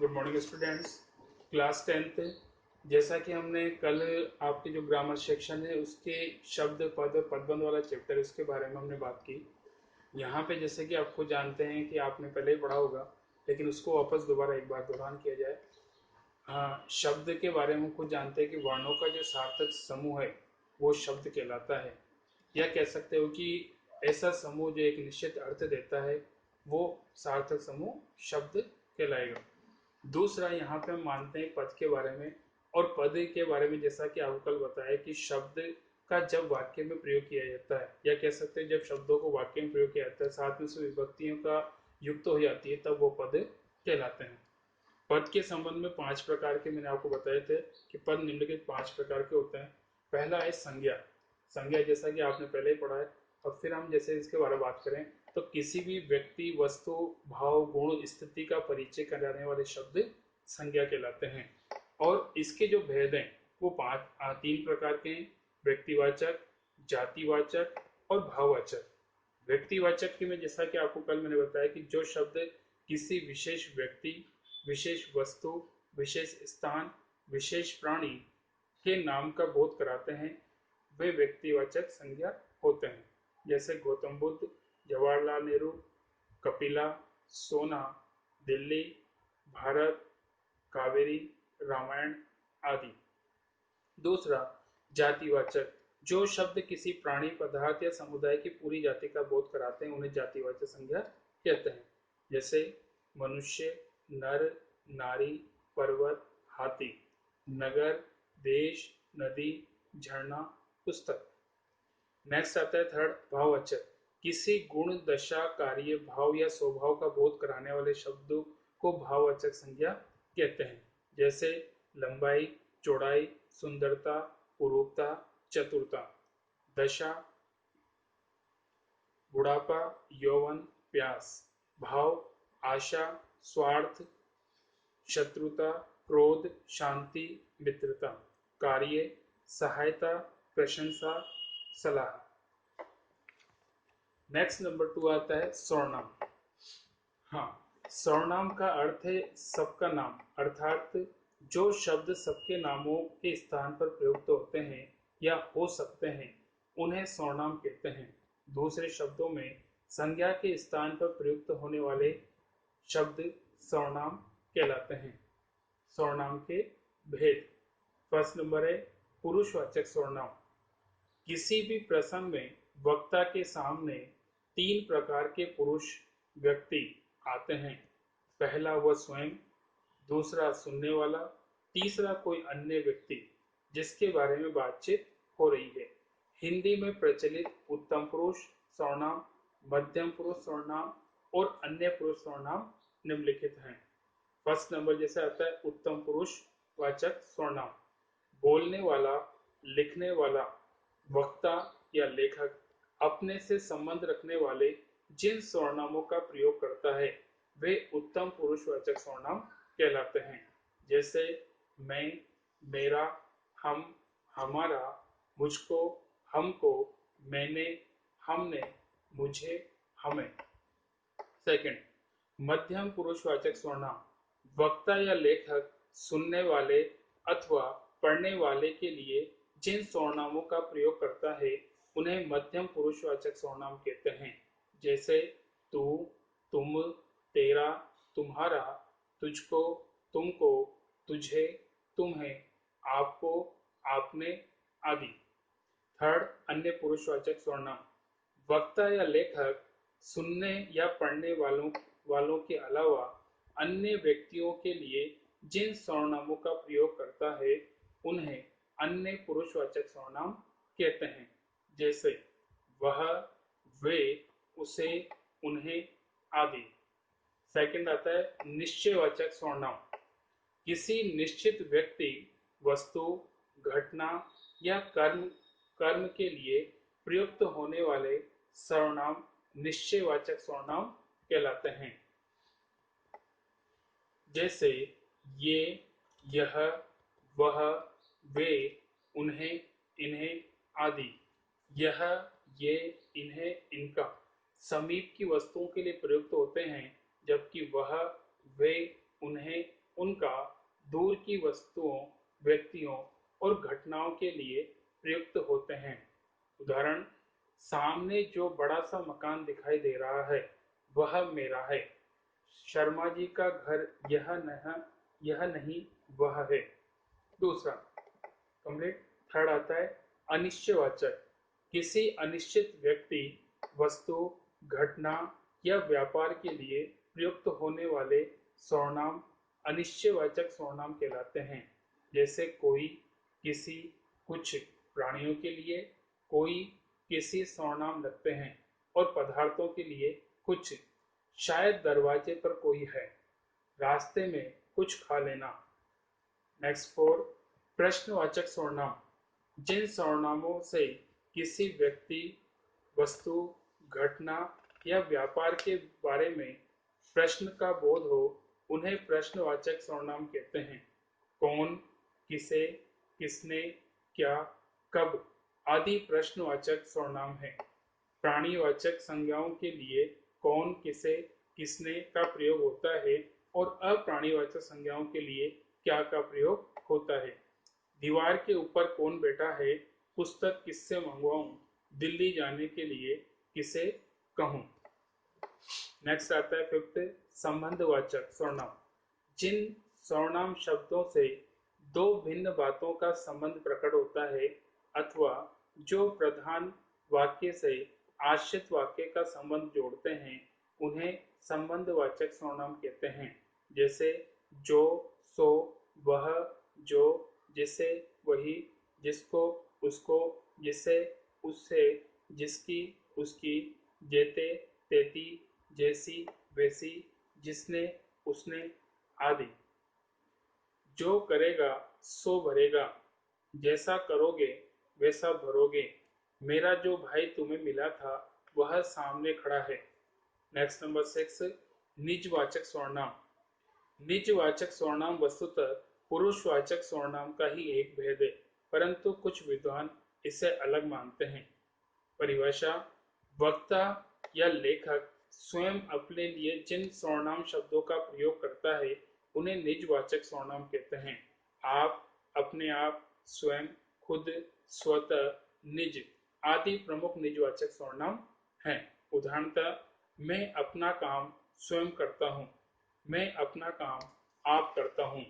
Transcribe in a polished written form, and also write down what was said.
Good morning students. Class 10th। जैसा कि हमने कल आपके जो ग्रामर सेक्शन है उसके शब्द पद और पदबंध वाला चैप्टर उसके बारे में हमने बात की। यहाँ पे जैसे कि आपको जानते हैं कि आपने पहले ही पढ़ा होगा, लेकिन उसको वापस दोबारा एक बार दोहरान किया जाए। हाँ, शब्द के बारे में खुद जानते हैं कि वर्णों का जो सार्थक समूह है वो शब्द कहलाता है, या कह सकते हो कि ऐसा समूह जो एक निश्चित अर्थ देता है वो सार्थक समूह शब्द कहलाएगा। दूसरा, यहाँ पे हम मानते हैं पद के बारे में, और पद के बारे में जैसा कि आपको कल बताया कि शब्द का जब वाक्य में प्रयोग किया जाता है, या कह सकते हैं जब शब्दों को वाक्य में प्रयोग किया जाता है साथ में से विभक्तियों का युक्त हो जाती है, तब वो पद कहलाते हैं। पद के संबंध में 5 प्रकार के मैंने आपको बताए थे कि पद निम्नलिखित 5 प्रकार के होते हैं। पहला है संज्ञा। संज्ञा जैसा कि आपने पहले ही पढ़ा है, और फिर हम जैसे इसके बारे में बात करें तो किसी भी व्यक्ति, वस्तु, भाव, गुण, स्थिति का परिचय कराने वाले शब्द संज्ञा कहलाते हैं। और इसके जो भेद हैं वो 3 प्रकार के हैं: व्यक्तिवाचक, जातिवाचक और भाववाचक। व्यक्तिवाचक की में जैसा कि आपको कल मैंने बताया कि जो शब्द किसी विशेष व्यक्ति, विशेष वस्तु, विशेष स्थान, विशेष प्राणी के नाम का बोध कराते हैं वे व्यक्तिवाचक संज्ञा होते हैं। जैसे गौतम बुद्ध, जवाहरलाल नेहरू, कपिला, सोना, दिल्ली, भारत, कावेरी, रामायण आदि। दूसरा, जातिवाचक। जो शब्द किसी प्राणी, पदार्थ या समुदाय की पूरी जाति का बोध कराते हैं उन्हें जातिवाचक संज्ञा कहते हैं। जैसे मनुष्य, नर, नारी, पर्वत, हाथी। नगर, देश, नदी, झरना, पुस्तक। नेक्स्ट आता है थर्ड, भाववाचक। किसी गुण, दशा, कार्य, भाव या स्वभाव का बोध कराने वाले शब्दों को भाववाचक संज्ञा कहते हैं। जैसे लंबाई, चौड़ाई, सुंदरता, कुरूपता, चतुरता। दशा, बुढ़ापा, यौवन, प्यास। भाव, आशा, स्वार्थ, शत्रुता, क्रोध, शांति, मित्रता। कार्य, सहायता, प्रशंसा, सलाह। नेक्स्ट नंबर 2 आता है सर्वनाम। हाँ, सर्वनाम का अर्थ है सबका नाम, अर्थात जो शब्द सबके नामों के स्थान पर प्रयुक्त होते हैं या हो सकते हैं उन्हें सर्वनाम कहते हैं। दूसरे शब्दों में संज्ञा के स्थान पर प्रयुक्त होने वाले शब्द सर्वनाम कहलाते हैं। सर्वनाम के भेद। फर्स्ट नंबर है पुरुषवाचक सर्वनाम। किसी भी प्रसंग में वक्ता के सामने 3 प्रकार के पुरुष व्यक्ति आते हैं। पहला वह स्वयं, दूसरा सुनने वाला, तीसरा कोई अन्य व्यक्ति जिसके बारे में बातचीत हो रही है। हिंदी में प्रचलित उत्तम पुरुष सर्वनाम, मध्यम पुरुष सर्वनाम और अन्य पुरुष सर्वनाम निम्नलिखित हैं। फर्स्ट नंबर जैसे आता है उत्तम पुरुष वाचक सर्वनाम। बोलने वाला, लिखने वाला, वक्ता या लेखक अपने से संबंध रखने वाले जिन सर्वनामों का प्रयोग करता है वे उत्तम पुरुषवाचक सर्वनाम कहलाते हैं। जैसे मैं, मेरा, हम, हमारा, मुझको, हमको, मैंने, हमने, मुझे, हमें। सेकंड, मध्यम पुरुषवाचक सर्वनाम। वक्ता या लेखक सुनने वाले अथवा पढ़ने वाले के लिए जिन सर्वनामों का प्रयोग करता है उन्हें मध्यम पुरुषवाचक सर्वनाम कहते हैं। जैसे तू, तुम, तेरा, तुम्हारा, तुझको, तुमको, तुझे, तुम्हें, आपको, आपने आदि। थर्ड, अन्य पुरुषवाचक सर्वनाम। वक्ता या लेखक सुनने या पढ़ने वालों के अलावा अन्य व्यक्तियों के लिए जिन सर्वनामों का प्रयोग करता है उन्हें अन्य पुरुषवाचक सर्वनाम कहते हैं। जैसे वह, वे, उसे, उन्हें आदि। सेकंड आता है निश्चयवाचक सर्वनाम। किसी निश्चित व्यक्ति, वस्तु, घटना या कर्म के लिए प्रयुक्त होने वाले सर्वनाम निश्चयवाचक सर्वनाम कहलाते हैं। जैसे ये, यह, वह, वे, उन्हें, इन्हें आदि। यह, ये, इन्हें, इनका समीप की वस्तुओं के लिए प्रयुक्त होते हैं, जबकि वह, वे, उन्हें, उनका दूर की वस्तुओं, व्यक्तियों और घटनाओं के लिए प्रयुक्त होते हैं। उदाहरण, सामने जो बड़ा सा मकान दिखाई दे रहा है वह मेरा है। शर्मा जी का घर यह नहीं वह है। दूसरा कंप्लीट। थर्ड आता है अनिश्चयवाचक। किसी अनिश्चित व्यक्ति, वस्तु, घटना या व्यापार के लिए प्रयुक्त होने वाले सर्वनाम अनिश्चयवाचक सर्वनाम कहलाते हैं। जैसे कोई, किसी, कुछ प्राणियों के लिए कोई, किसी सर्वनाम लगते हैं और पदार्थों के लिए कुछ। शायद दरवाजे पर कोई है, रास्ते में कुछ खा लेना। नेक्स्ट फोर प्रश्नवाचक सर्वनाम। जिन सर्वनामों से किसी व्यक्ति, वस्तु, घटना या व्यापार के बारे में प्रश्न का बोध हो उन्हें प्रश्नवाचक सर्वनाम कहते हैं। कौन, किसे, किसने, क्या, कब आदि प्रश्नवाचक सर्वनाम हैं। प्राणीवाचक संज्ञाओं के लिए कौन, किसे, किसने का प्रयोग होता है और अप्राणीवाचक संज्ञाओं के लिए क्या का प्रयोग होता है। दीवार के ऊपर कौन बैठा है, पुस्तक किससे मंगवाऊं, दिल्ली जाने के लिए किसे कहूं। नेक्स्ट आता है फिफ्थ संबंधवाचक सर्वनाम। जिन सर्वनाम शब्दों से दो भिन्न बातों का संबंध प्रकट होता है अथवा जो प्रधान वाक्य से आश्रित वाक्य का संबंध जोड़ते हैं उन्हें संबंधवाचक सर्वनाम कहते हैं। जैसे जो, सो, वह, जो, जिसे, वही, जिसको, उसको, जिसे, उससे, जिसकी, उसकी, जेते, तेती, जैसी, वैसी, जिसने, उसने आदि। जो करेगा सो भरेगा, जैसा करोगे वैसा भरोगे, मेरा जो भाई तुम्हें मिला था वह सामने खड़ा है। नेक्स्ट नंबर सिक्स निजवाचक सर्वनाम। निजवाचक सर्वनाम वस्तुतः पुरुषवाचक सर्वनाम का ही एक भेद है, परंतु कुछ विद्वान इसे अलग मानते हैं। परिभाषा, वक्ता या लेखक स्वयं अपने लिए जिन सर्वनाम शब्दों का प्रयोग करता है उन्हें निजवाचक सर्वनाम कहते हैं। आप, अपने आप, स्वयं, खुद, स्वतः, निज आदि प्रमुख निजवाचक सर्वनाम हैं। उदाहरणतः मैं अपना काम स्वयं करता हूँ, मैं अपना काम आप करता हूँ।